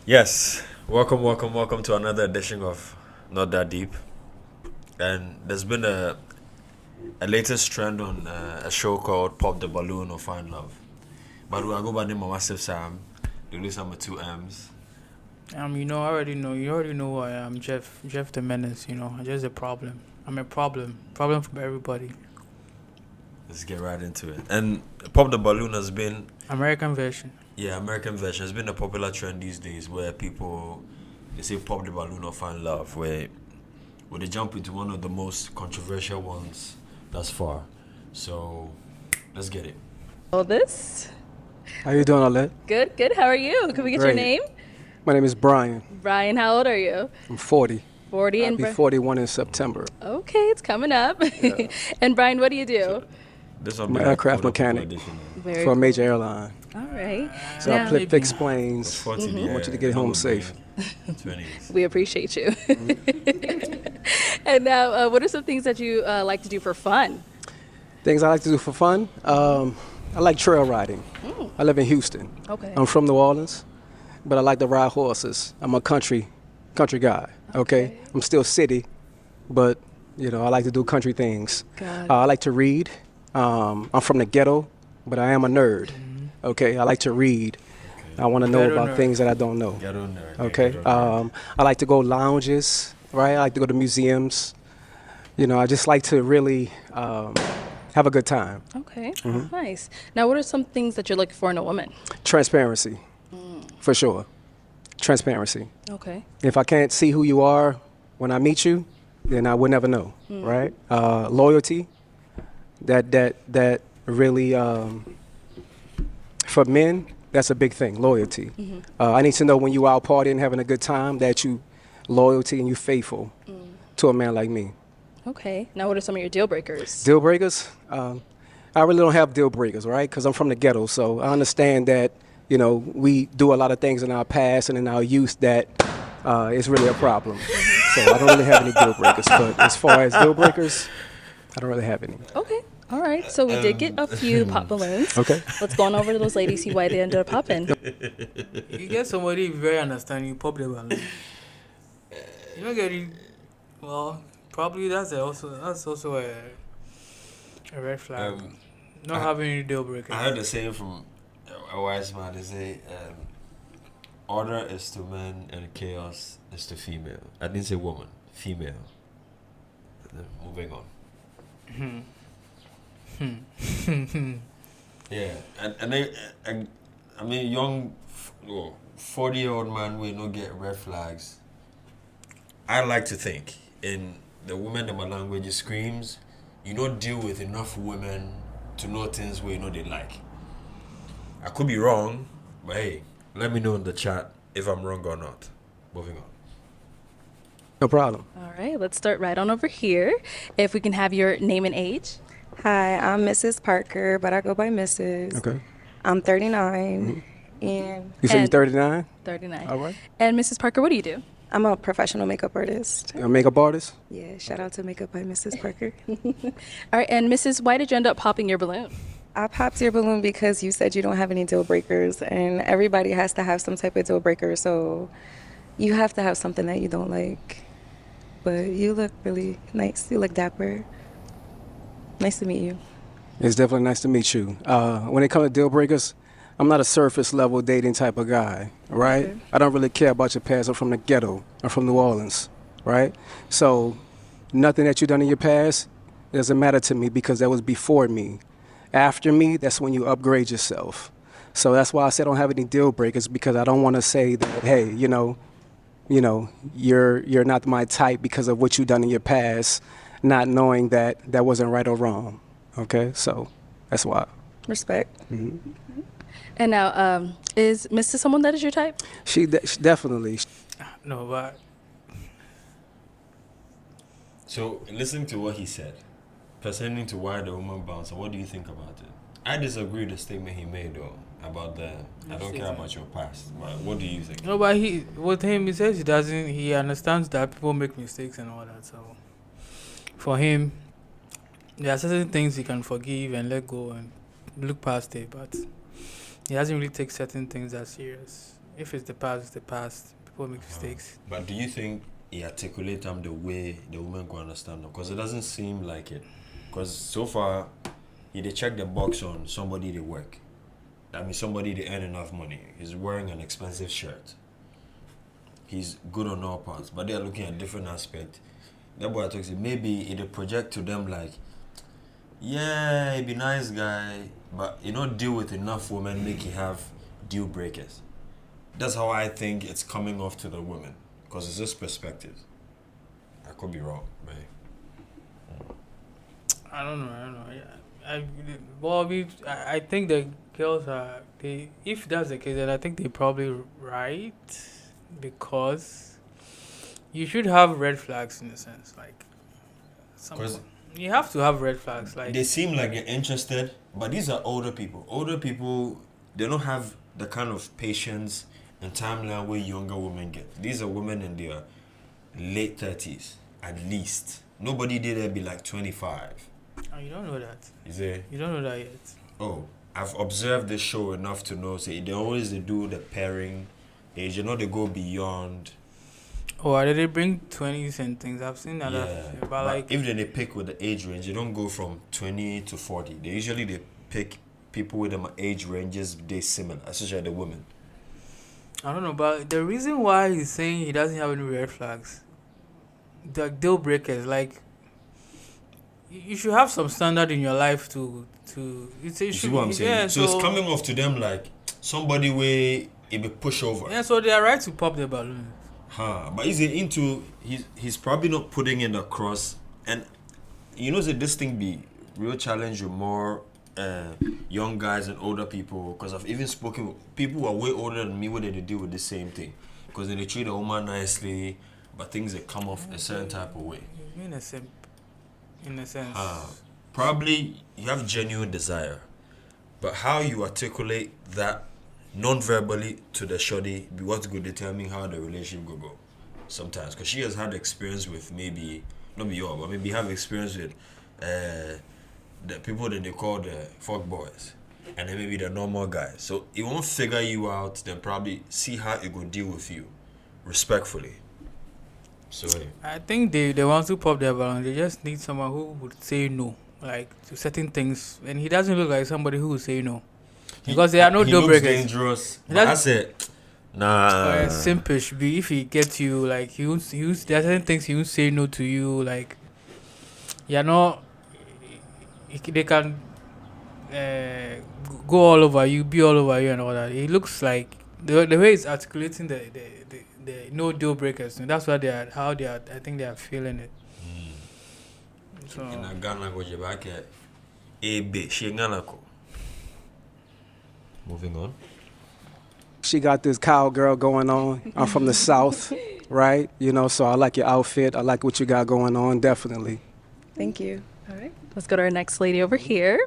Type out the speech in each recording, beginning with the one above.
Yes, welcome to another edition of Not That Deep. And there's been a latest trend on a show called Pop the Balloon or Find Love. But we are go by the name of Massive Sam. The list with two M's. I already know. You already know who I am, Jeff. Jeff the Menace. I'm just a problem. I'm a problem for everybody. Let's get right into it. And Pop the Balloon has been, American version. yeah, American version has been a popular trend these days where people they say Pop the Balloon or Find Love, where they jump into one of the most controversial ones thus far. So let's get it. All this. How you doing, Alette? Good, good. How are you? Can we get your Great. name? My name is Brian. Brian, how old are you? I'm 40. 40 I'll and be 41 in September. Okay, it's coming up. And Brian, what do you do? This will I'm be an like aircraft quote-unquote mechanic. edition. Very For a cool. major airline. All right. So Now, I fix planes. 40 I want you to get home safe. 20s. we appreciate you. And now, what are some things that you like to do for fun? Things I like to do for fun. I like trail riding. I live in Houston. Okay. I'm from New Orleans, but I like to ride horses. I'm a country guy. Okay. I'm still city, but I like to do country things. Got it. I like to read. I'm from the ghetto, but I am a nerd. Okay. I like to read. I want to know Ghetto about nerd. things that I don't know. Get on there. Okay. Get on there. I like to go lounges, right? I like to go to museums. I just like to really have a good time. Okay. Nice. Now, what are some things that you're looking for in a woman? Transparency, for sure. Transparency. Okay. If I can't see who you are when I meet you, then I would never know, right? Loyalty. That really, for men, that's a big thing. Loyalty. I need to know when you out partying, having a good time, that you loyalty and you faithful to a man like me. Okay. Now, what are some of your deal breakers? Deal breakers? I really don't have deal breakers, right? Because I'm from the ghetto, so I understand that we do a lot of things in our past and in our youth that is really a problem. So I don't really have any deal breakers. But as far as deal breakers, I don't really have any. Okay. All right. So we did get a few pop balloons. Okay. Let's go on over to those ladies, see why they ended up popping. You get somebody very understanding, you pop the balloon. You don't get it. Well, probably that's also a red flag. Not having any deal breakers. I heard the saying from a wise man. They say, order is to men and chaos is to female. I didn't say woman, female. Moving on. Yeah, and I mean, young, 40-year-old man will not get red flags. I like to think in the woman in my language screams, you don't deal with enough women to know things where they like. I could be wrong, but hey, let me know in the chat if I'm wrong or not. Moving on. No problem. All right, let's start right on over here. If we can have your name and age. Hi, I'm Mrs. Parker, but I go by Mrs. Okay. I'm 39, and You say you're And- 39? 39. All right. And Mrs. Parker, what do you do? I'm a professional makeup artist. A makeup artist? Yeah, shout out to Makeup by Mrs. Parker. All right, and Mrs., why did you end up popping your balloon? I popped your balloon because you said you don't have any deal breakers, and everybody has to have some type of deal breaker, so you have to have something that you don't like. But you look really nice. You look dapper. Nice to meet you. It's definitely nice to meet you. When it comes to deal breakers, I'm not a surface level dating type of guy, right? Okay. I don't really care about your past. I'm from the ghetto. I'm from New Orleans, right? So nothing that you've done in your past doesn't matter to me because that was before me. After me, that's when you upgrade yourself. So that's why I said I don't have any deal breakers because I don't want to say that, hey, you're not my type because of what you've done in your past, not knowing that that wasn't right or wrong. Okay, so that's why. Respect. And now, is Mrs. someone that is your type? She definitely. No, but So, listening to what he said, pertaining to why the woman bounced, what do you think about it? I disagree with the statement he made, though, about the I don't care about your past. But what do you think? no, but with him, he says he understands that people make mistakes and all that. So for him, there are certain things he can forgive and let go and look past it, but he doesn't really take certain things as serious. If it's the past, it's the past. People make mistakes. But do you think he articulate them the way the woman can understand them? Because it doesn't seem like it. Because so far, he they check the box on somebody they work. That means somebody they earn enough money. He's wearing an expensive shirt. He's good on all parts, but they're looking at different aspects. That boy talks. Maybe it project to them like, yeah, he be nice guy, but you don't deal with enough women make you have deal breakers. That's how I think it's coming off to the women, because it's just perspective. I could be wrong, man. I don't know. I think the girls are they. If that's the case, then I think they're probably right, because you should have red flags in a sense, like. You have to have red flags, like. They seem like they're interested, but these are older people. Older people, they don't have the kind of patience and timeline where younger women get. These are women in their late 30s, at least. Nobody did it be like 25. Oh, you don't know that. Is it? You don't know that yet. Oh, I've observed this show enough to know. Say they do the pairing age. They go beyond. Oh, they bring 20s and things. I've seen that. Yeah, but like if they pick with the age range, they don't go from 20 to 40. They pick people with them age ranges they similar, especially the women. I don't know, but the reason why he's saying he doesn't have any red flags, the deal breakers, like. You should have some standard in your life to You see what I'm saying? Yeah, so it's coming off to them like somebody where it be push over. Yeah, so they are right to pop the balloon. But he's probably not putting it across, and that this thing be real challenge with more young guys and older people, because I've even spoken with people who are way older than me where they deal with the same thing, because they treat a woman nicely, but things that come off a certain type of way. In a sense. Probably you have genuine desire, but how you articulate that non-verbally to the shorty be what's going to determine how the relationship will go. Sometimes, because she has had experience with maybe, not be all, but maybe have experience with the people that they call the fuck boys, and then maybe the normal guys. So it won't figure you out, then probably see how it will deal with you, respectfully. So I think they want to pop their balloon. They just need someone who would say no, like to certain things, and he doesn't look like somebody who would say no, because there are no deal breakers. He looks dangerous. But I said, nah. Simpish. If he gets you, like there are certain things he won't say no to you. Like you're not. They can go all over you, be all over you, and all that. It looks like the way he's articulating the no deal breakers. And that's what I think they are feeling it. So in a Ghana go back at moving on. She got this cowgirl going on. I'm from the South, right? So I like your outfit. I like what you got going on, definitely. Thank you. All right. Let's go to our next lady over here.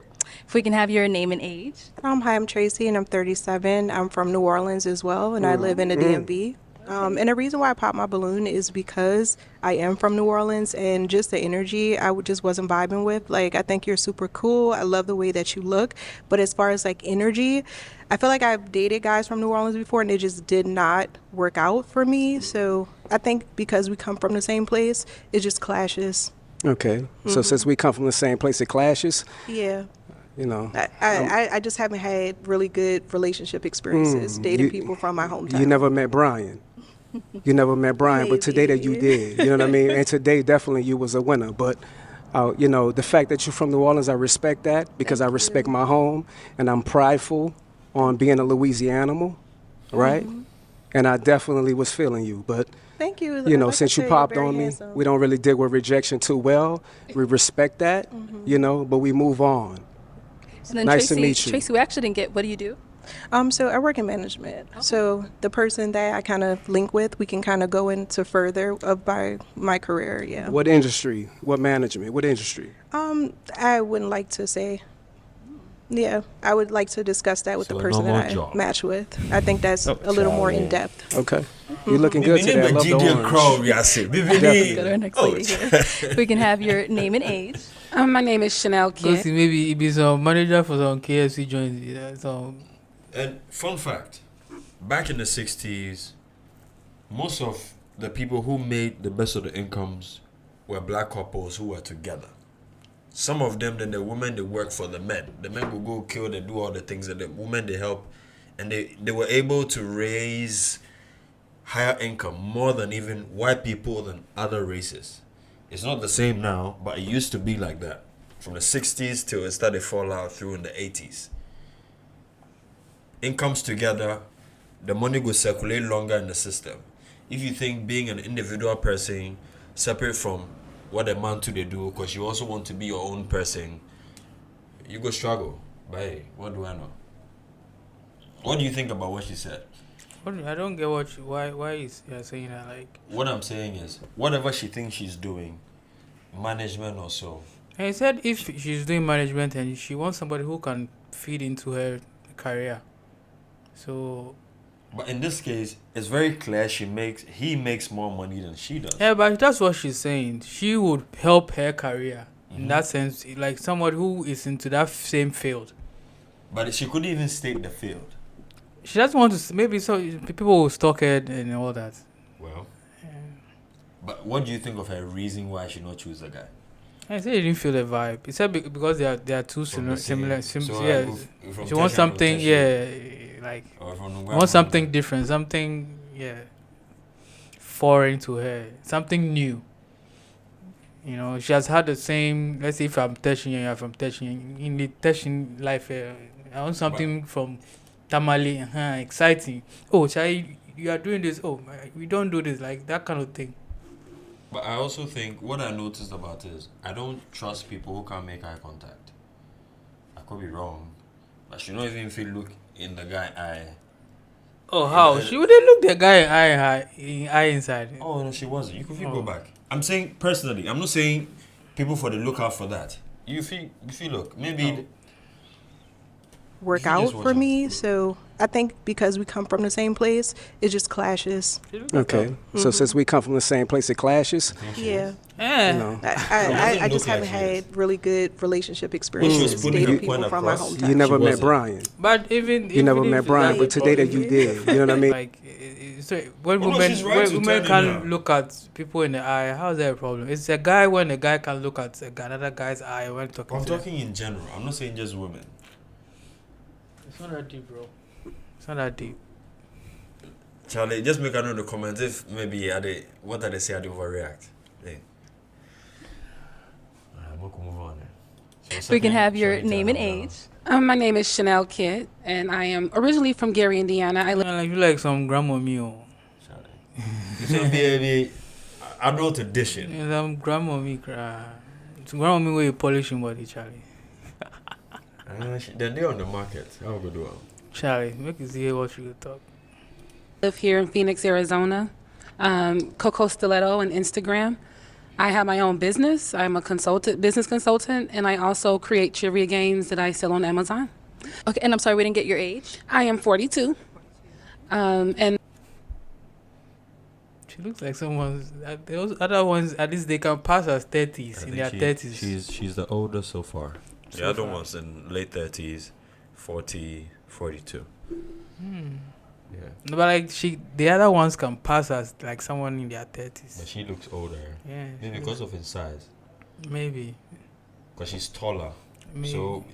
If we can have your name and age. Hi, I'm Tracy, and I'm 37. I'm from New Orleans as well, and I live in the DMV. And the reason why I popped my balloon is because I am from New Orleans, and just the energy I just wasn't vibing with. Like, I think you're super cool. I love the way that you look. But as far as like energy, I feel like I've dated guys from New Orleans before, and it just did not work out for me. So I think because we come from the same place, it just clashes. Okay. So since we come from the same place, it clashes? Yeah. I just haven't had really good relationship experiences dating people from my hometown. You never met Brian. But today that you did, you know what I mean? And today definitely you was a winner. But, the fact that you're from New Orleans, I respect that, because I respect my home, and I'm prideful on being a Louisianian, right? And I definitely was feeling you. But, thank you. Like since you popped on me, handsome. We don't really deal with rejection too well. We respect that, but we move on. And then nice to meet you. Tracy, we actually didn't get, what do you do? So I work in management. Okay. So the person that I kind of link with, we can kind of go into further by my career. Yeah. What industry? What management? What industry? I wouldn't like to say. Yeah, I would like to discuss that with the person that I match with. I think that's a little more in depth. Okay. You're looking good today. I love the orange. Let's go to our next lady here. We can have your name and age. My name is Chanel Kent. Maybe it be some manager for some KFC joints. And fun fact, back in the 60s, most of the people who made the best of the incomes were black couples who were together. Some of them, then the women, they work for the men. The men will go kill, they do all the things, and the women, they help. And they were able to raise higher income more than even white people than other races. It's not the same now, but it used to be like that. From the 60s till it started fall out through in the 80s. Incomes together, the money will circulate longer in the system. If you think being an individual person separate from what a man to they do, because you also want to be your own person, you go struggle. But hey, what do I know? What do you think about what she said? I don't get why is you're saying that. Like, what I'm saying is, whatever she thinks she's doing, management or so. I said if she's doing management and she wants somebody who can feed into her career. So. But in this case, it's very clear he makes more money than she does. Yeah, but that's what she's saying. She would help her career in that sense, like somebody who is into that same field. But she couldn't even state the field. She doesn't want to. Maybe so people will stalk her and all that. Well. But what do you think of her reason why she not choose the guy? I said he didn't feel the vibe. He said because they are too similar. So yeah, she wants something. Like wants something different, something foreign to her, something new. You know, she has had the same. Let's say if I'm touching you, if I'm touching you, in the touching life, I want something from Tamale, exciting. Oh, Chai, you are doing this. Oh, we don't do this, like that kind of thing. But I also think what I noticed about it is I don't trust people who can't make eye contact. I could be wrong, but she don't even feel look in the guy eye. Oh, how? She wouldn't look the guy eye inside. Oh no, she wasn't. You could feel go back. I'm saying personally. I'm not saying people for the lookout for that. You feel look maybe. Work out for me, so I think because we come from the same place, it just clashes. Okay, so since we come from the same place, it clashes. Yeah. Yeah. No. I just haven't had really good relationship experiences dating people from my hometown. You never met Brian. But even you never met Brian, but today that you did, you know what I mean? Like, when women can't look at people in the eye, how is that a problem? It's a guy when a guy can look at another guy's eye when talking. I'm talking in general. I'm not saying just women. It's not that deep, bro. It's not that deep. Charlie, just make a note in the comments if maybe what are they say I do overreact. Hey. We'll move on. So we can have your name and age. My name is Chanel Kidd, and I am originally from Gary, Indiana. I live. You like some grandma meal. It's gonna be an adult edition. Yeah, some grandma me cry. It's grandma me where you polishing body, Charlie. Then they're on the market. How we do it? Charlie, make us hear what you talk. Live here in Phoenix, Arizona. Coco Stiletto on Instagram. I have my own business. I'm a business consultant, and I also create trivia games that I sell on Amazon. Okay, and I'm sorry we didn't get your age. I am 42. And she looks like someone's. Those other ones, at least they can pass as 30s in their 30s. She's the oldest so far. The other one's in late 30s, 40, 42. Yeah. No, but like the other ones can pass as like someone in their 30s. But she looks older. Yeah. Maybe because of his size. Maybe. Because she's taller. Maybe. So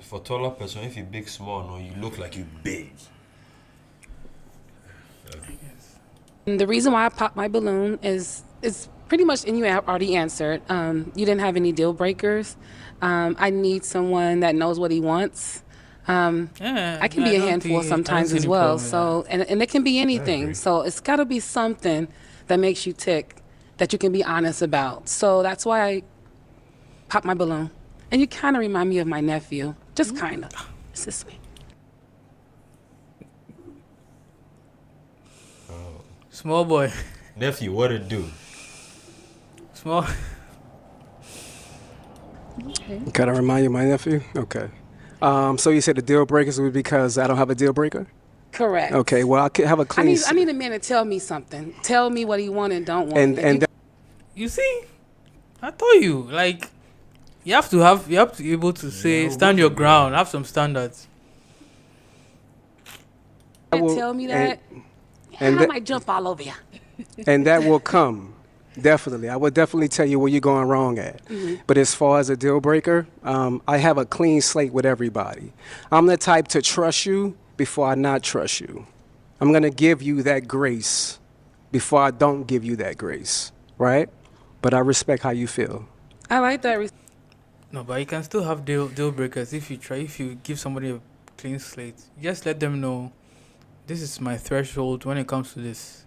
for taller person, if you big small, no, you look like you big. And the reason why I popped my balloon is pretty much, and you have already answered. You didn't have any deal breakers. I need someone that knows what he wants. I can be a handful sometimes as well. So, and it can be anything. So it's got to be something that makes you tick, that you can be honest about. So that's why I popped my balloon. And you kind of remind me of my nephew, just kind of. It's just me. Small boy. Nephew, what it do? Small. Okay. Can I remind you of my nephew? Okay. So you said the deal breakers was because I don't have a deal breaker? Correct. Okay, well, I could have a clean... I need a man to tell me something. Tell me what he want and don't want. And you see, I told you, like, you have to be able to say, stand your ground, have some standards. can't tell me that. and I that- might jump all over you. and that will come. Definitely. I would definitely tell you where you're going wrong at. But as far as a deal breaker, I have a clean slate with everybody. I'm the type to trust you before I not trust you. I'm going to give you that grace before I don't give you that grace, right? But I respect how you feel. I like that. No, but you can still have deal breakers if you give somebody a clean slate. Just let them know this is my threshold when it comes to this.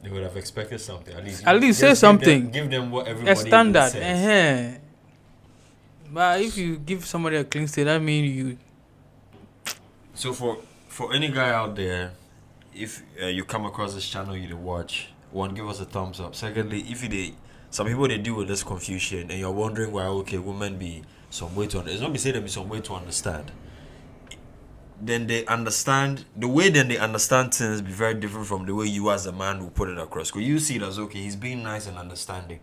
They would have expected something. At least say something. Give them what everybody A standard. says. But if you give somebody a clean slate, that means you. So for any guy out there, if you come across this channel you to watch, one, give us a thumbs up. Secondly, if you some people they deal with this confusion and you're wondering why women be some way to it's not be say them be some way to understand. Then they understand the way they understand things be very different from the way you as a man will put it across. Because you see it as he's being nice and understanding.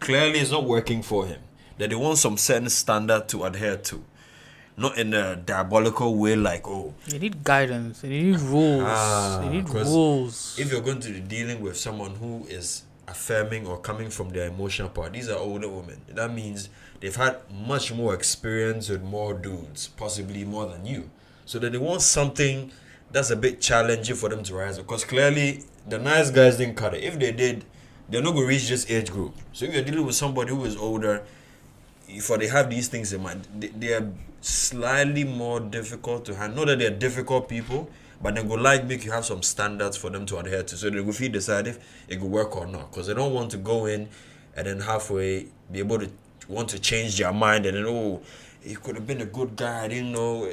Clearly it's not working for him. That they want some certain standard to adhere to. Not in a diabolical way like, You need guidance. You need rules. You need rules. If you're going to be dealing with someone who is affirming or coming from their emotional part, these are older women. That means they've had much more experience with more dudes, possibly more than you. So that they want something that's a bit challenging for them to rise up. Because clearly, the nice guys didn't cut it. If they did, they're not going to reach this age group. So if you're dealing with somebody who is older, if they have these things in mind, they are slightly more difficult to handle. Not that they're difficult people, but they go make you have some standards for them to adhere to. So they will decide if it will work or not. Because they don't want to go in and then halfway be able to want to change their mind and then, he could have been a good guy, I didn't know.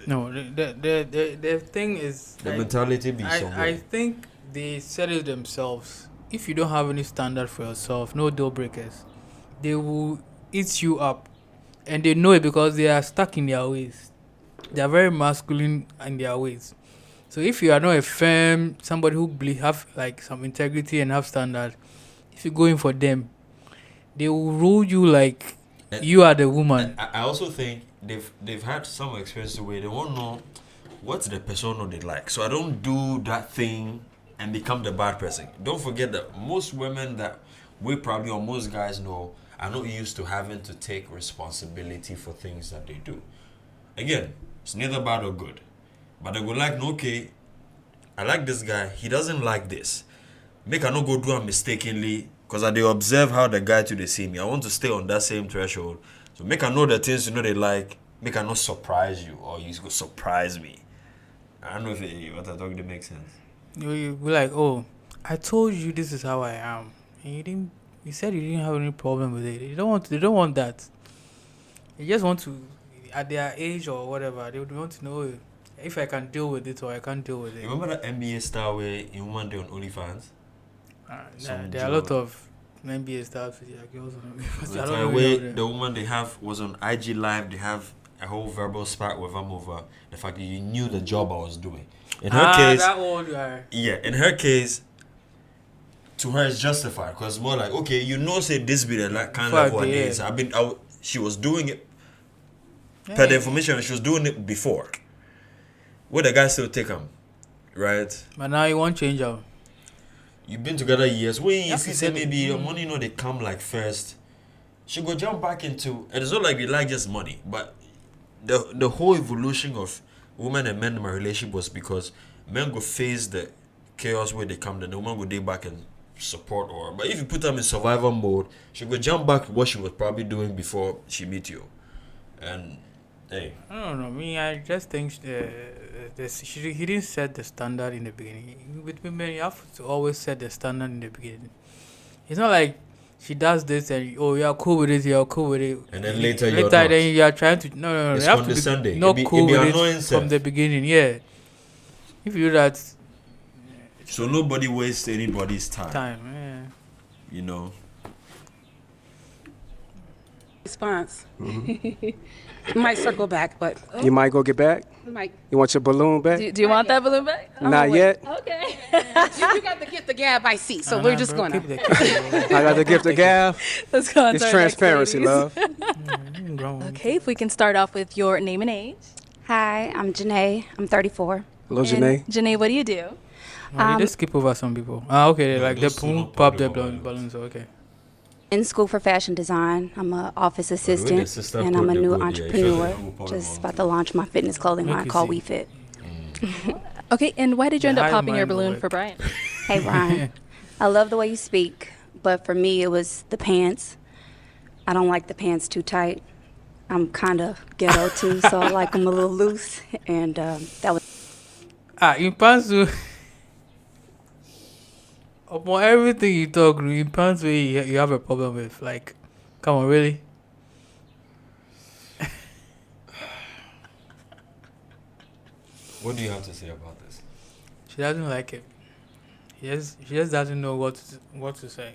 No, the thing is... The mentality be somewhere. I think they said it themselves. If you don't have any standard for yourself, no deal breakers, they will eat you up. And they know it because they are stuck in their ways. They are very masculine in their ways. So if you are not a firm, somebody who have like some integrity and have standard, if you go in for them, they will rule you like you are the woman. I also think they've had some experience where they won't know what's the persona they like. So I don't do that thing and become the bad person. Don't forget that most women that we probably or most guys know are not used to having to take responsibility for things that they do. Again, it's neither bad or good. But they go like, okay, I like this guy. He doesn't like this. Make I not go do it mistakenly. Because they observe how the guy to they see me. I want to stay on that same threshold. So make I know the things they like. Make I not surprise you or you go surprise me. I don't know if what I talk makes sense. You be like, I told you this is how I am. And you said you didn't have any problem with it. They don't want that. They just want to, at their age or whatever, they would want to know if I can deal with it or I can't deal with it. You remember that NBA star where in one day on OnlyFans? There are a lot of NBA stars with their girls on the time where the woman they have was on IG Live, they have a whole verbal spat with them over the fact that you knew the job I was doing. In her case, that old guy. Yeah, in her case, to her it's justified because more like, okay, say this be the kind of one is. She was doing it per the information. She was doing it before. Where the guy still take him, right? But now you won't change her. You've been together years. When you say maybe your money, they come like first. She go jump back into. And it's not like they like just money, but the whole evolution of women and men in my relationship was because men go face the chaos where they come, then the woman go day back and support her. But if you put them in survival mode, she go jump back to what she was probably doing before she meet you. And hey, I don't know. I just think he didn't set the standard in the beginning. With women, you have to always set the standard in the beginning. It's not like she does this and you're cool with it, you're cool with it. And then later you're not. Then you're trying to no. It's you have to be not cool with it from the beginning. Yeah. If you do that. So nobody wastes anybody's time. Yeah. You know. Response. Might circle back, but You might go get back? You want your balloon back? Do you want that balloon back? Not yet. Okay. you got to get the gab I see, so we're just going to. I got the gift of gab. Let's go on It's to our transparency, next love. Okay, if we can start off with your name and age. Hi, I'm Janae. I'm 34. Hello, And Janae. Janae, what do you do? Why you just skip over some people? Ah, okay, No, like the those two don't pop pop the the balloons. balloons. Okay. In school for fashion design. I'm an office By the way, the assistant, sister and I'm put a the new good, yeah, it shows that entrepreneur. who pop Just them about on to too. launch my fitness clothing Make line you called see. WeFit. Okay, and why did you The end up hive popping your mind will balloon work. for Brian? Hey, Brian. I love the way you speak, but for me, it was the pants. I don't like the pants too tight. I'm kind of ghetto too, so I like them a little loose, and that was. In pants, upon everything you talk, in pants, you have a problem with. Like, come on, really? What do you have to say about this? She doesn't like it. She just doesn't know what to say,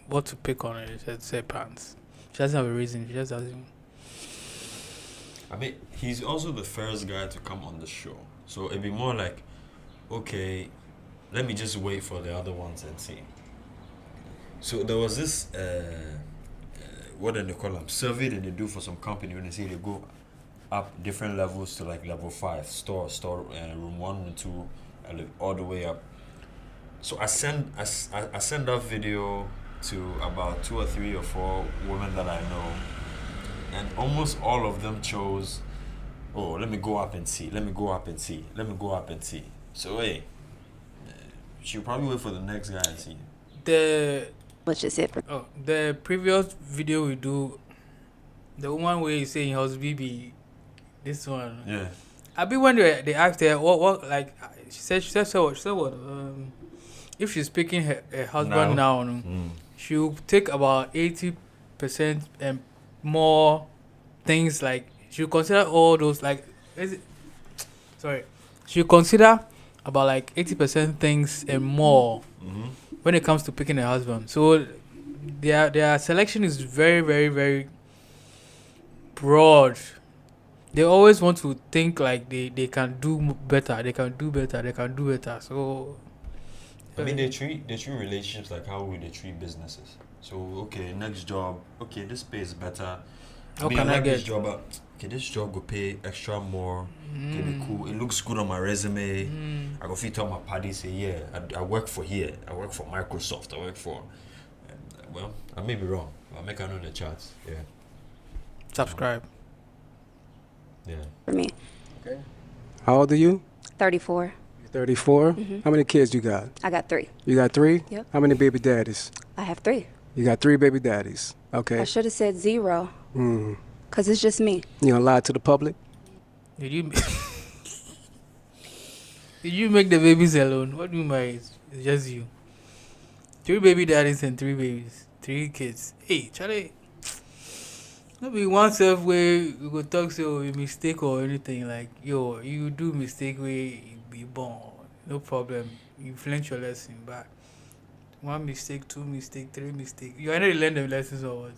what to pick on it. She just say pants. She doesn't have a reason. She just doesn't. I mean, he's also the first guy to come on the show. So it'd be more like, okay, let me just wait for the other ones and see. So there was this, what do they call them? Survey that they do for some company when they say they go up different levels to like level 5, store, room 1 and 2, all the way up. So I send that video to about 2 or 3 or 4 women that I know, and almost all of them chose, oh, let me go up and see, let me go up and see, let me go up and see. So hey, she'll probably wait for the next guy and see. That's just it. The previous video we do, the woman where you saying how's BB, this one. Yeah. I be when they asked her what like she said what if she's picking her husband now, she'll take about 80% and more things, like she'll consider all those like she'll consider about like 80% things and more when it comes to picking a husband. So their selection is very, very, very broad. They always want to think like they can do better. They can do better. So I mean, they treat relationships like how would they treat businesses. So okay, next job, okay, this pays better. How I can I like this get- job, okay, this job will pay extra more. Okay, be cool. It looks good on my resume. I go fit tell my party say, yeah, I work for here. I work for Microsoft. I work for. Well, I may be wrong. I'll make I know the charts. Yeah, subscribe. yeah. For me. How old are you? 34. You're 34. How many kids you got? I got 3. You got 3? Yep. How many baby daddies? I have 3. You got 3 baby daddies. Okay. I should have said 0, Mm. because it's just me. You gonna lie to the public? Did you did you make the babies alone? What do you mean by it's just you? 3 baby daddies and 3 babies, 3 kids. Hey, Charlie. Not be one self way you go talk so a mistake or anything, like yo, you do mistake way you be born. No problem. You learn your lesson, but 1 mistake, 2 mistake, 3 mistake. You already learned the lessons or what?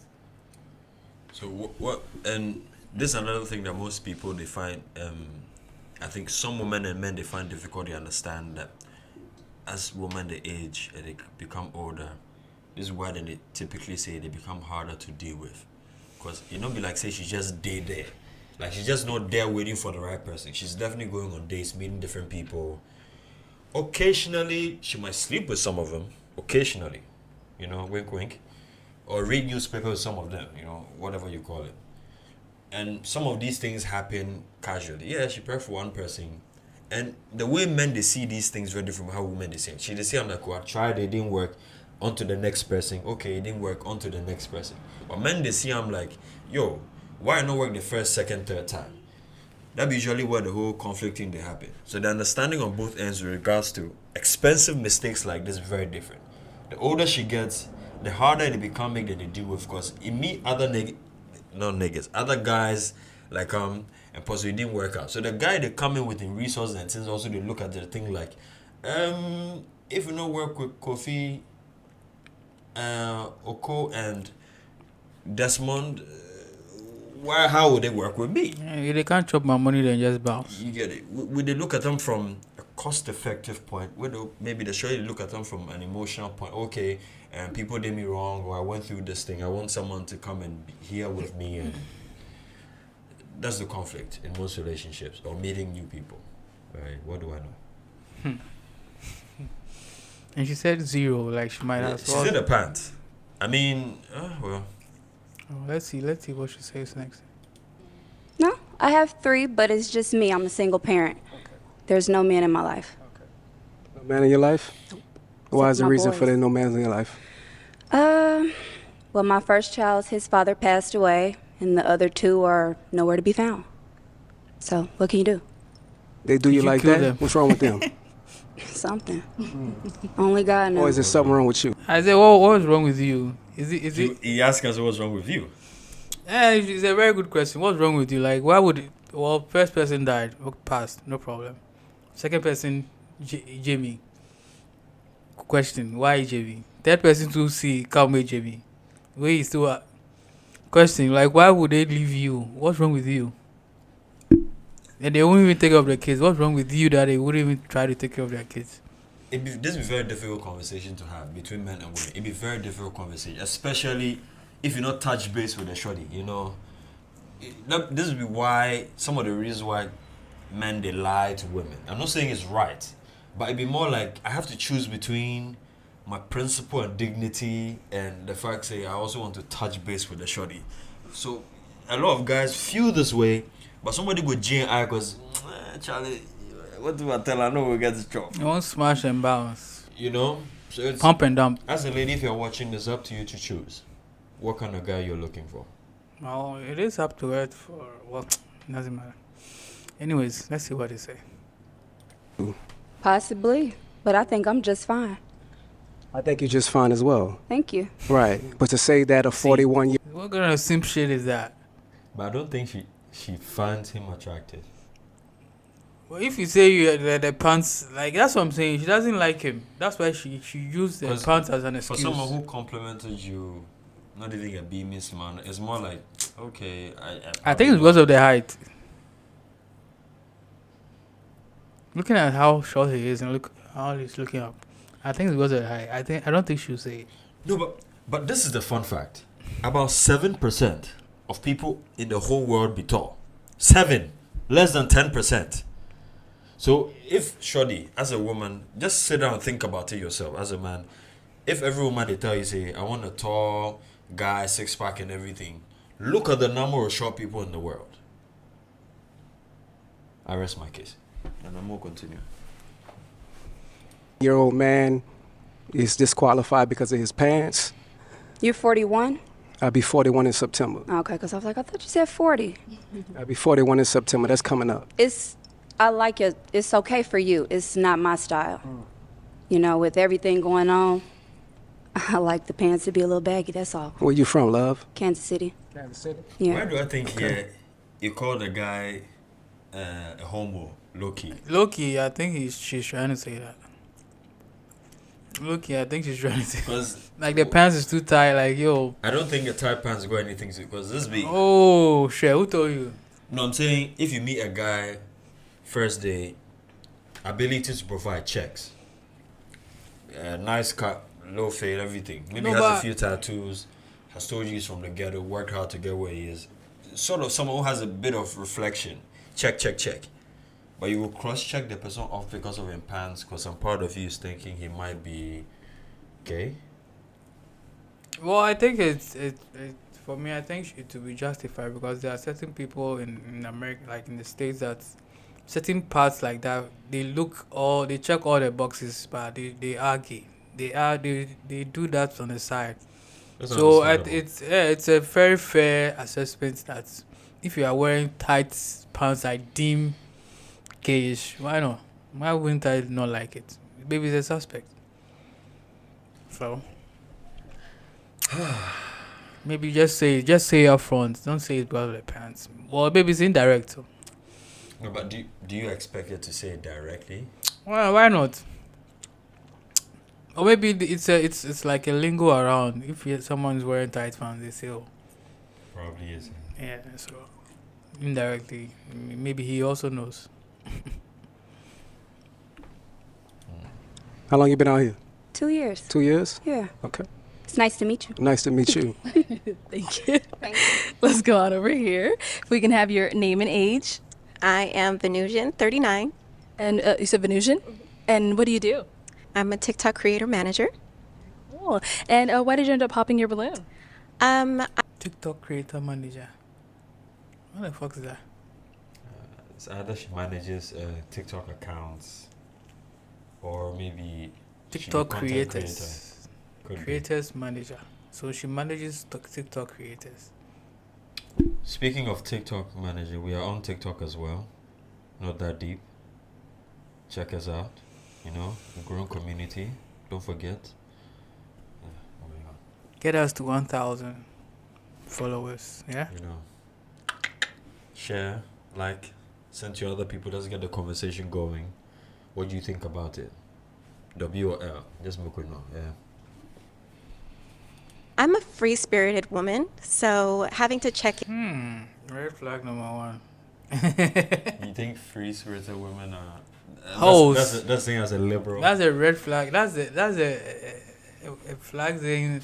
So what? And this is another thing that most people they find. I think some women and men they find difficult to understand that as women they age and they become older, this is why then they typically say they become harder to deal with. Because you know, be like say she's just there, like she's just not there waiting for the right person. She's definitely going on dates, meeting different people. Occasionally, she might sleep with some of them. Occasionally, you know, wink, wink, or read newspaper with some of them. You know, whatever you call it. And some of these things happen casually. Yeah, she prayed for one person. And the way men they see these things very different from how women they see it. They say I'm like, oh, I tried, it didn't work. On to the next person. Okay, it didn't work. On to the next person. But men they see I'm like, yo, why not work the first, second, third time? That's usually where the whole conflict thing they happen. So the understanding on both ends with regards to expensive mistakes like this is very different. The older she gets, the harder it become that they deal with, because it meet other other guys like and possibly it didn't work out. So the guy they come in with the resources and things, also they look at the thing like, if you don't work with Kofi, Oko and Desmond, how would they work with me? Yeah, they can't chop my money then just bounce. You get it. Would they look at them from a cost-effective point? Maybe they show you look at them from an emotional point. Okay, and people did me wrong, or I went through this thing. I want someone to come and be here with me, and that's the conflict in most relationships or meeting new people. right? What do I know? And she said 0, like she might Yeah, have. she's in the pants. I mean, well. Oh, let's see what she says next. No, I have 3, but it's just me. I'm a single parent. There's no man in my life. No man in your life? Why is the my reason boys. for there no man in your life? Well, my first child, his father passed away, and the other 2 are nowhere to be found. So, what can you do? They do you you like kill that? them? What's wrong with them? Something. Only God knows. Or is there something wrong with you? I said, what's wrong with you? Is it? He asked us what's wrong with you. It's a very good question. What's wrong with you? Like, why would it? Well, first person died, passed, no problem. Second person, Jamie. Question: why Jamie? Third person to see, come with Jamie. Where is still question? Like, why would they leave you? What's wrong with you? And they won't even take care of their kids. What's wrong with you that they wouldn't even try to take care of their kids? This would be a very difficult conversation to have between men and women. It'd be a very difficult conversation, especially if you not touch base with a shorty. You know, this would be why some of the reasons why men they lie to women. I'm not saying it's right, but it'd be more like I have to choose between my principle and dignity and the fact say I also want to touch base with the shorty. So a lot of guys feel this way, but somebody go G and I because Charlie, what do I tell her? I know we get this job. You want smash and bounce. You know? So it's, Pump and dump. as a lady, if you're watching, it's up to you to choose what kind of guy you're looking for. Well, it is up to her for, well, doesn't matter. Anyways, let's see what they say. Possibly, but I think I'm just fine. I think you're just fine as well. Thank you. Right. But to say that a 41 year What kind of simp shit is that? But I don't think she finds him attractive. Well, if you say you the pants, like that's what I'm saying. She doesn't like him. That's why she used the 'Cause pants as an For excuse. someone who complimented you, not even a B-miss man, it's more like, okay, I think it's because of the height. Looking at how short he is and look how he's looking up, I think it's because of the height. I don't think she'll say it. No, but this is the fun fact. About 7% of people in the whole world be tall. 7, less than 10%. So if Shorty, as a woman, just sit down and think about it yourself. As a man, if every woman they tell you say, I want a tall guy, 6-pack and everything, look at the number of short people in the world. I rest my case, and I'm gonna continue. old man is disqualified because of his pants, You're 41? I'll be 41 in September. Okay, because I was like, I thought you said 40. I'll be 41 in September. That's coming up. I like it. It's okay for you. It's not my style. You know, with everything going on, I like the pants to be a little baggy, that's all. Where you from, love? Kansas City. Kansas City. Yeah. Why do I think you called the guy a homo, low-key? Loki, I think she's trying to say that. Loki, I think she's trying to say Because like the pants is too tight. Like yo. I don't think the tight pants got anything to because this be. Oh shit! Who told you? No, I'm saying if you meet a guy first day, ability to provide checks, nice cut, low fade, everything. Maybe No, has but- a few tattoos, has told you he's from the ghetto, worked hard to get where he is. Sort of someone who has a bit of reflection. Check. But you will cross-check the person off because of his pants, because some part of you is thinking he might be gay. Well, I think it's for me. I think it to be justified because there are certain people in America, like in the States, that certain parts like that they check all the boxes, but they are gay. They do that on the side. That's So understandable. it's a very fair assessment that if you are wearing tight pants like deem gayish, why not? Why wouldn't I not like it? Maybe it's a suspect. So maybe just say up front. Don't say it because of the pants. Well, maybe it's indirect. So. No, but do you expect it to say it directly? Well, why not? Or maybe it's like a lingo around. If someone's wearing tight pants, they say, "Oh, Probably is. yeah." So indirectly, maybe he also knows. How long you been out here? 2 years. 2 years? Yeah. Okay. It's nice to meet you. Nice to meet you. Thank you. Let's go on over here. If we can have your name and age. I am Venusian, 39. And you said Venusian? And what do you do? I'm a TikTok creator manager. Cool. And why did you end up popping your balloon? TikTok creator manager. What the fuck is that? It's either she manages TikTok accounts or maybe TikTok content creators. Could be. Creators manager. So she manages TikTok creators. Speaking of TikTok manager, we are on TikTok as well. Not that deep. Check us out. You know, a growing community. Don't forget. Moving on. Get us to 1,000 followers. Yeah. You know, share, like, send to other people. Let's get the conversation going. What do you think about it? W or L? Just make it know. Yeah. I'm a free-spirited woman, so having to check Red flag number 1. You think free-spirited women are... Hoes. That's saying as a liberal. That's a red flag. That's a flag saying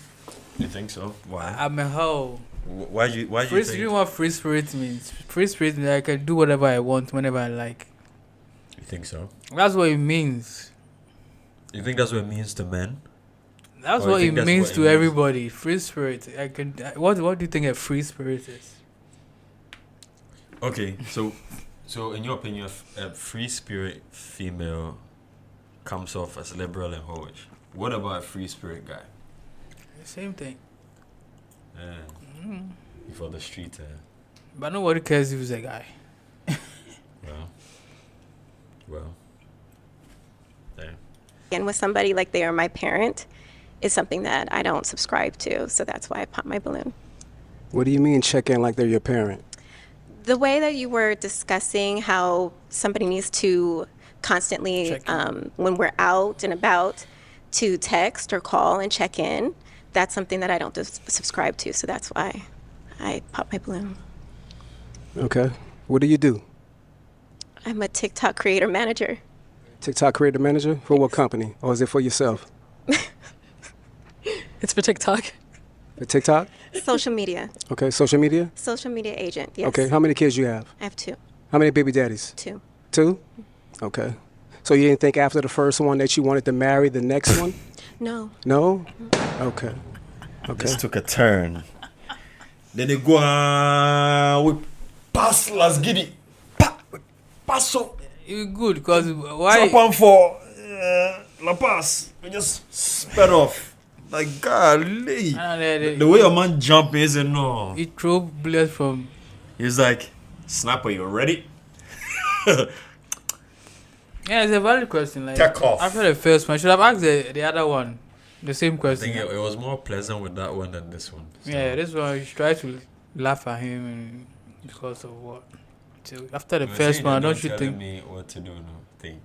You think so? Why? I'm a hoe. Why do you Free, think? you know what free spirit means? Free spirit means I can do whatever I want whenever I like. You think so? That's what it means. You think that's what it means to men? That's Or you what it think that's means what it to means? everybody. Free spirit. What do you think a free spirit is? Okay, so in your opinion, a free spirit female comes off as liberal and hoish. What about a free spirit guy? Same thing. For the street, But nobody cares if he's a guy. well. Damn. in with somebody like they are my parent is something that I don't subscribe to. So that's why I pop my balloon. What do you mean check in like they're your parent? The way that you were discussing how somebody needs to constantly, Check in. when we're out and about, to text or call and check in, that's something that I don't subscribe to. So that's why I pop my balloon. Okay. What do you do? I'm a TikTok creator manager. TikTok creator manager? For what company? Or is it for yourself? It's for TikTok. For TikTok? Social media. Okay. Social media? Social media agent, yes. Okay. How many kids you have? I have 2. How many baby daddies? 2. 2? Okay. So you didn't think after the first one that you wanted to marry the next one? No. No? Okay. Okay. This took a turn. Then they go we pass Las Giddy. Pass so. It's good because why? Top on for La Paz. We just sped off. Like, golly. The way a man jump isn't no. He threw bullets from. He's like, Snapper, you ready? Yeah, it's a valid question. Like, Take off. after the first one, I should have asked the other one the same I question. think it was more pleasant with that one than this one. So. Yeah, this one you try to laugh at him and because of what. So after the You were first saying one, you're don't you telling think? me what to do? No thing.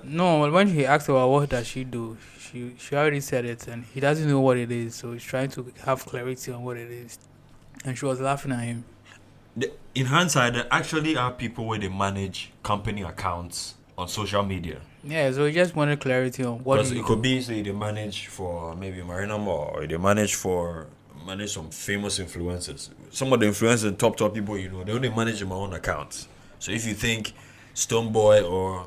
No, when he asked about what does she do, she already said it, and he doesn't know what it is. So he's trying to have clarity on what it is, and she was laughing at him. In hindsight, there actually are people where they manage company accounts on social media. Yeah, so he just wanted clarity on what Because he it could be, say, they manage for maybe Marina Moore, or they manage some famous influencers. Some of the influencers, top people, you know, they only manage their own accounts. So if you think Stoneboy or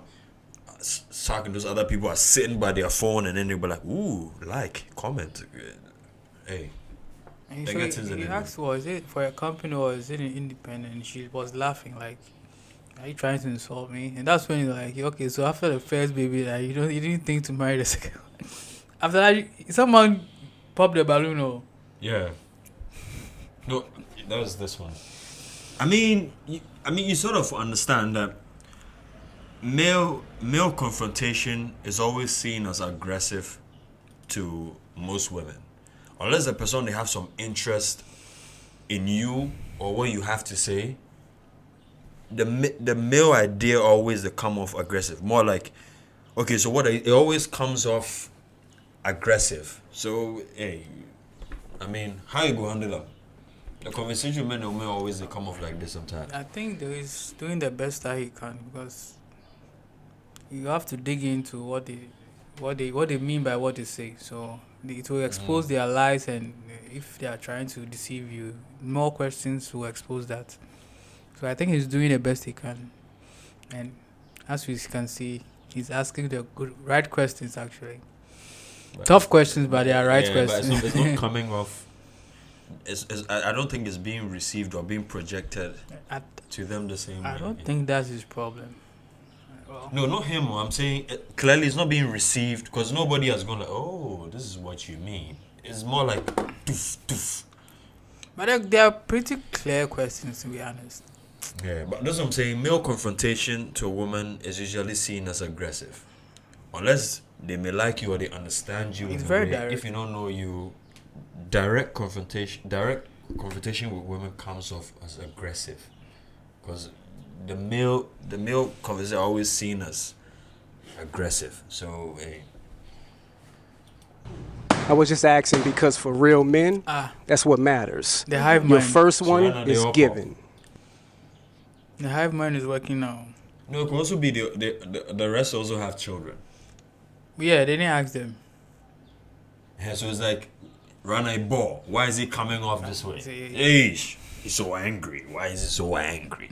Sark and those other people are sitting by their phone and then they'll be like, ooh, like, comment. Hey. And They so get things he in the asked, was it for a company or is it an independent? And she was laughing like, are you trying to insult me? And that's when he's like, okay, so after the first baby, like, you didn't think to marry the second one. After that, someone popped the balloon or... Yeah. No, that was this one. I mean, you sort of understand that male confrontation is always seen as aggressive to most women, unless the person they have some interest in you or what you have to say. The male idea always they come off aggressive, more like, okay, so it always comes off aggressive. So hey, I mean, how you go handle them? The conversation men and women always they come off like this sometimes. I think he's doing the best that he can because you have to dig into what they mean by what they say. So it will expose their lies, and if they are trying to deceive you, more questions will expose that. So I think he's doing the best he can, and as we can see, he's asking the right questions actually. Tough questions, but they are right questions. But it's not coming off. I don't think it's being received or being projected to them the same way. I don't think that's his problem. No, not him. I'm saying clearly it's not being received because nobody has gone like, oh, this is what you mean. It's more like, doof, doof. But they are pretty clear questions, to be honest. Yeah, but that's what I'm saying. Male confrontation to a woman is usually seen as aggressive. Unless they may like you or they understand you. It's very direct. If you don't know you, direct confrontation with women comes off as aggressive. Because the male conversation are always seen as aggressive. So, hey. I was just asking because for real men, that's what matters. The hive mind. Your first one is given. The hive mind is working now. No, it could also be the rest also have children. Yeah, they didn't ask them. Yeah, so it's like, run a ball. Why is he coming off this way? He's so angry. Why is he so angry?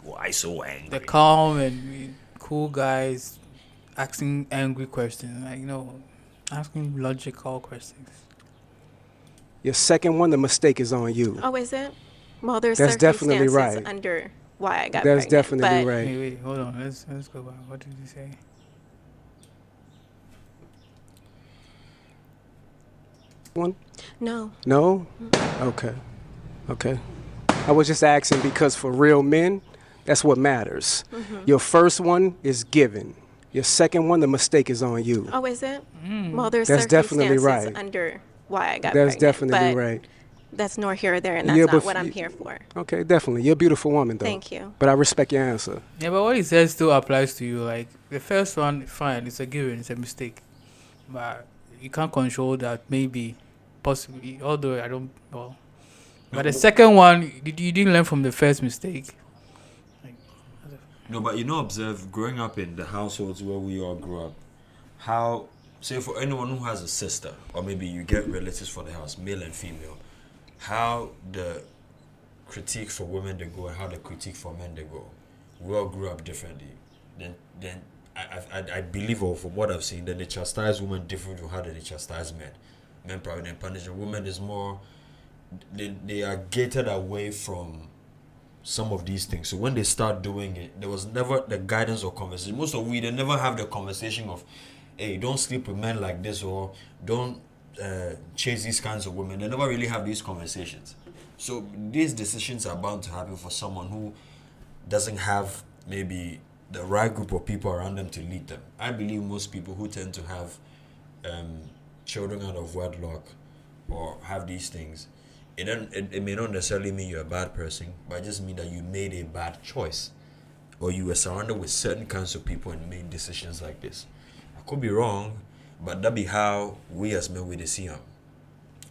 Why so angry? The calm and cool guys asking angry questions. Like, asking logical questions. Your second one, the mistake is on you. Oh, is it? Well, there's That's definitely circumstances right. under why I got That's pregnant. definitely but right. Wait, hold on. Let's go back. What did you say? One? No. No? Okay. I was just asking because for real men, that's what matters. Your first one is given. Your second one, the mistake is on you. Oh, is it? Well, there's That's definitely circumstances right. under why I got That's pregnant. definitely but right. That's nor here or there, and that's Yeah, not but what I'm here for. Okay, definitely. You're a beautiful woman, though. Thank you. But I respect your answer. Yeah, but what he says still applies to you. Like, the first one, fine, it's a given, it's a mistake. But you can't control that, maybe, possibly, although I don't, well. But the second one, you didn't learn from the first mistake. No, but observe, growing up in the households where we all grew up, how, say for anyone who has a sister, or maybe you get relatives for the house, male and female, how the critique for women they go and how the critique for men they go. We all grew up differently. Then I believe, or from what I've seen, that they chastise women differently from how they chastise men. Men probably then punish. Women is more, they are gated away from some of these things. So when they start doing it, there was never the guidance or conversation. Most of they never have the conversation of, hey, don't sleep with men like this, or don't chase these kinds of women. They never really have these conversations. So these decisions are bound to happen for someone who doesn't have maybe the right group of people around them to lead them. I believe most people who tend to have children out of wedlock or have these things, it may not necessarily mean you're a bad person, but it just means that you made a bad choice, or you were surrounded with certain kinds of people and made decisions like this. I could be wrong, but that be how we as men we see them.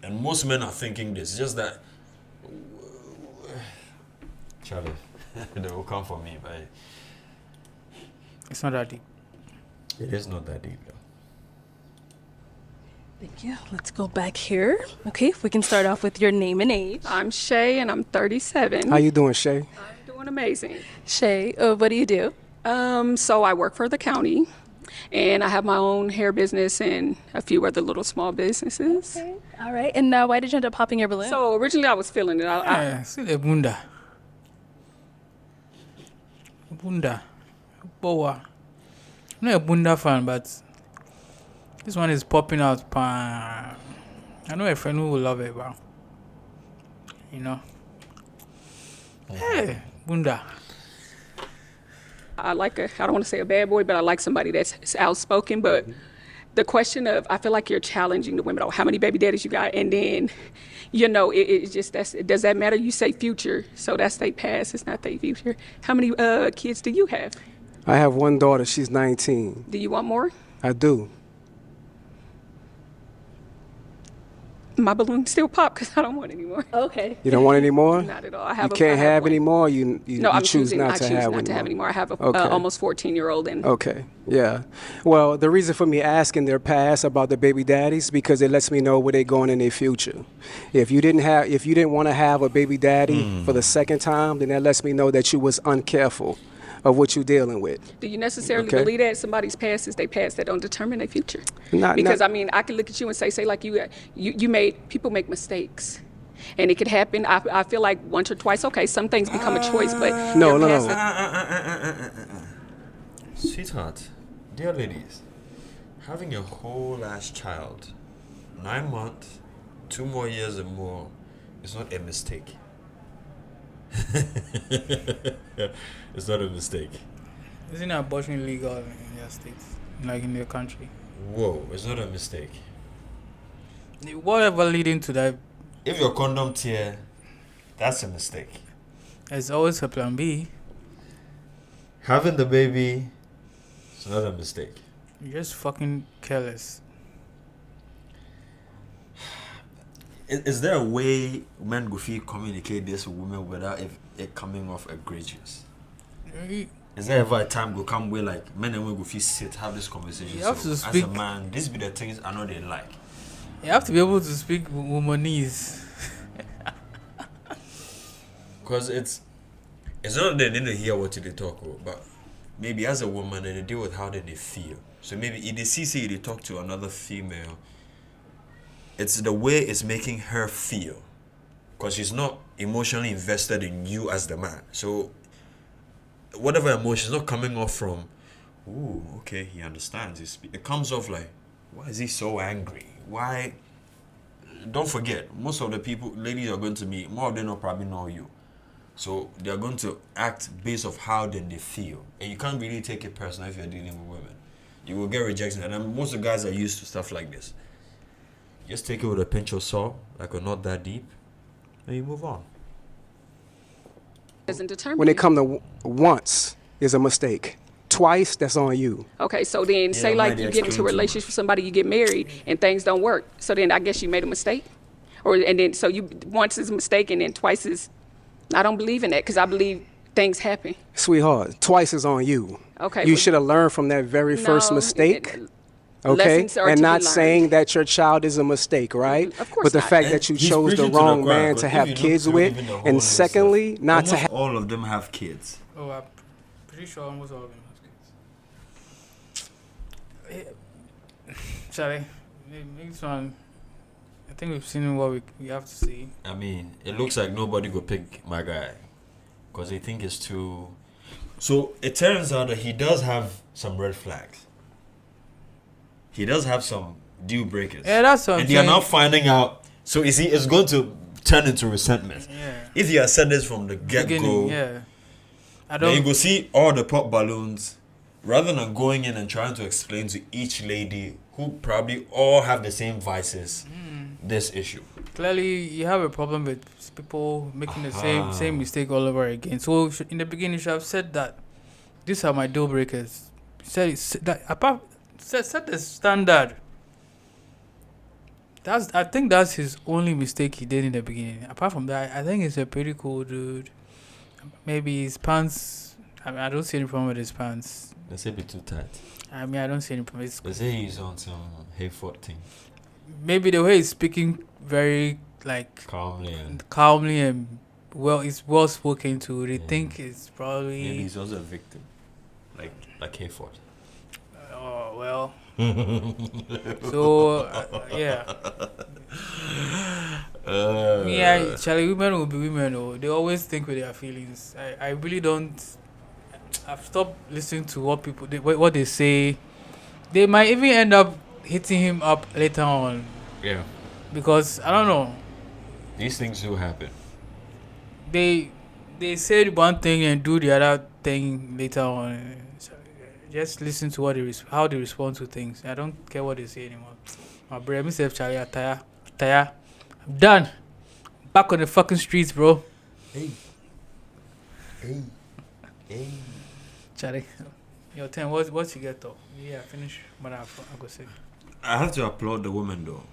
And most men are thinking this. It's just that, Charlie, they will come for me, but It's not that deep. It is not that deep, though. Thank you. Let's go back here. Okay, if we can start off with your name and age. I'm Shay, and I'm 37. How you doing, Shay? I'm doing amazing. Shay, what do you do? So I work for the county, and I have my own hair business and a few other little small businesses. Okay. All right. And why did you end up popping your balloon? So originally I was feeling it. See the bunda. Bunda. Boa. I'm not a bunda fan, but this one is popping out. I know a friend who will love it, but hey, bunda. I don't want to say a bad boy, but I like somebody that's outspoken. But the question of, I feel like you're challenging the women. Oh, how many baby daddies you got? And then, it just, does that matter? You say future, so that's their past. It's not their future. How many kids do you have? I have one daughter. She's 19. Do you want more? I do. My balloon still pop because I don't want any more. Okay. You don't want any more? Not at all. You can't have any more? You choose not to have any more. I have a Okay. almost 14-year-old. Okay, yeah. Well, the reason for me asking their past about the baby daddies, because it lets me know where they're going in their future. If you didn't want to have a baby daddy for the second time, then that lets me know that you was uncareful. of what you're dealing with. Do you necessarily Okay. believe that somebody's past is their past that don't determine their future? Not- Because not- I mean, I can look at you and say like you made people make mistakes, and it could happen. I feel like once or twice. Okay, some things become a choice, but No, your no, past no. Sweetheart, dear ladies, having a whole ass child, 9 months, 2 more years and more, is not a mistake. It's not a mistake. Isn't abortion illegal in your states, like in your country? Whoa, it's not a mistake. Whatever leading to that, If your condom tear, that's a mistake. there's always a plan B. Having the baby, it's not a mistake. You're just fucking careless. Is there a way men go feel communicate this with women without it coming off egregious? Is there ever a time go come where like men and women go feel sit have this conversation? You have to As speak. a man, these be the things I know they like. You have to be able to speak womanese. Because it's not that they need to hear what they talk about, but maybe as a woman they deal with how they feel. So maybe if they see they talk to another female, it's the way it's making her feel. Because she's not emotionally invested in you as the man. So whatever emotion is not coming off from, ooh, okay, he understands. It comes off like, why is he so angry? Why? Don't forget, most of the people, ladies are going to meet, more of them will probably know you. So they're going to act based off how then they feel. And you can't really take it personal if you're dealing with women. You will get rejection. And most of the guys are used to stuff like this. Just take it with a pinch of salt, like we're not that deep, and you move on. doesn't determine. When it you. comes to once, is a mistake. Twice, that's on you. Okay, so then say like you get into a relationship with somebody, you get married, and things don't work. So then I guess you made a mistake, and then so you once is a mistake, and then twice is. I don't believe in that because I believe things happen. Sweetheart, twice is on you. Okay. You should have learned from that very first mistake. Okay, Lessons are and to be not learned. saying that your child is a mistake, right? Of course But the not. fact And that you he's chose the preaching to wrong choir, man 'cause to if have you look kids through with, even the whole and list of- secondly, not to almost have. all of them have kids. Oh, I'm pretty sure almost all of them have kids. Charlie, next one. I think we've seen what we have to see. I mean, it looks like nobody go pick my guy because they think it's too. So it turns out that he does have some red flags. He does have some deal breakers. Yeah, that's what I'm And they are saying. now finding out. So you see, it's going to turn into resentment. Yeah. If you had said this from the get Beginning, go, yeah. I then you don't. go see all the pop balloons, rather than going in and trying to explain to each lady who probably all have the same vices this issue. Clearly, you have a problem with people making the same mistake all over again. So in the beginning, you should have said that these are my deal breakers. Set the standard. I think that's his only mistake he did in the beginning. Apart from that, I think he's a pretty cool dude. Maybe his pants. I mean, I don't see any problem with his pants. They say be too tight. I mean, I don't see any problem. They say he's on some Hayford thing. Maybe the way he's speaking, very like Calmly and well, it's well spoken to. They Yeah. think it's probably. maybe he's also a victim. Like Hayford. Oh well. So yeah. Yeah, Charlie, women will be women. Oh, they always think with their feelings. I really don't. I've stopped listening to what they say. They might even end up hitting him up later on Yeah. because I don't know. These things do happen. They said one thing and do the other thing later on. So just listen to what how they respond to things. I don't care what they say anymore. My brother, myself, Charlie, I'm tired. I'm done. Back on the fucking streets, bro. Hey. Charlie, your turn. What you get though? Yeah, finish what I go say. I have to applaud the women though.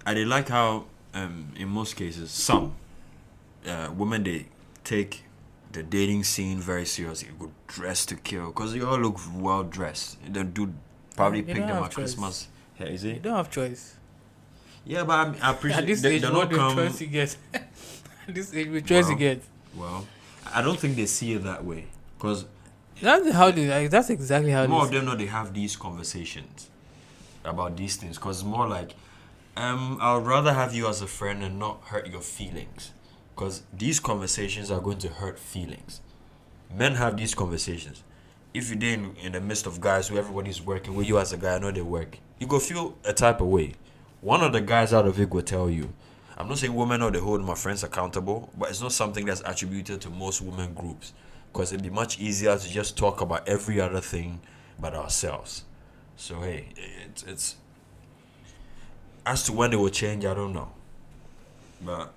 I did like how, in most cases, some women they take the dating scene very seriously. Go dressed to kill because you all look well dressed. The dude probably You picked don't them have at choice. Christmas. Yeah, is You it? don't have choice. Yeah, but I appreciate At this they age, don't what the come. choice you get? At this age, what choice you Wow. get? Well, I don't think they see it that way because That's how they. Like, that's exactly how. More of them know they have these conversations about these things, because more like, I would rather have you as a friend and not hurt your feelings, because these conversations are going to hurt feelings. Men have these conversations. If you're in the midst of guys who everybody's working with, you as a guy, I know they work, you go feel a type of way. One of the guys out of it will tell you. I'm not saying women or they hold my friends accountable, but it's not something that's attributed to most women groups, because it'd be much easier to just talk about every other thing but ourselves. So hey, it's as to when it will change, I don't know. But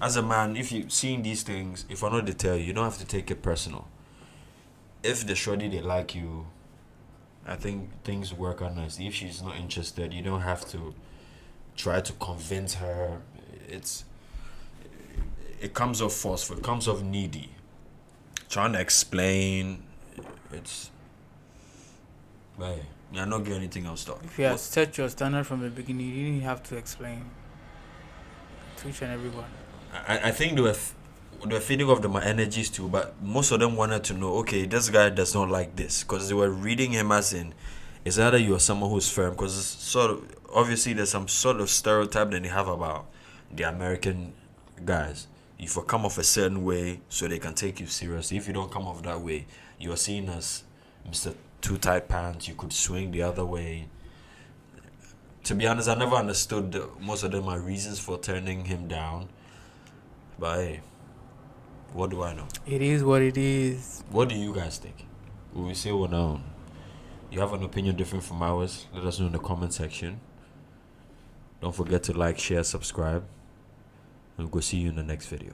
as a man, if you're seeing these things, if I know they tell you, you don't have to take it personal. If the shorty they like you, I think things work out nicely. If she's not interested, you don't have to try to convince her. It comes off forceful. It comes off needy. Trying to explain, but yeah, I'm not getting anything else though. If you had set your standard from the beginning, you didn't have to explain to each and everyone. I think they were feeding off my energies too, but most of them wanted to know, okay, this guy does not like this, because they were reading him as in, it's either you are someone who's firm, because sort of obviously there's some sort of stereotype that they have about the American guys. If you come off a certain way, so they can take you seriously. If you don't come off that way, you're seen as Mr. Too Tight Pants. You could swing the other way. To be honest, I never understood most of them my reasons for turning him down. But hey, what do I know? It is what it is. What do you guys think? Will we say one now? You have an opinion different from ours? Let us know in the comment section. Don't forget to like, share, subscribe. And we'll see you in the next video.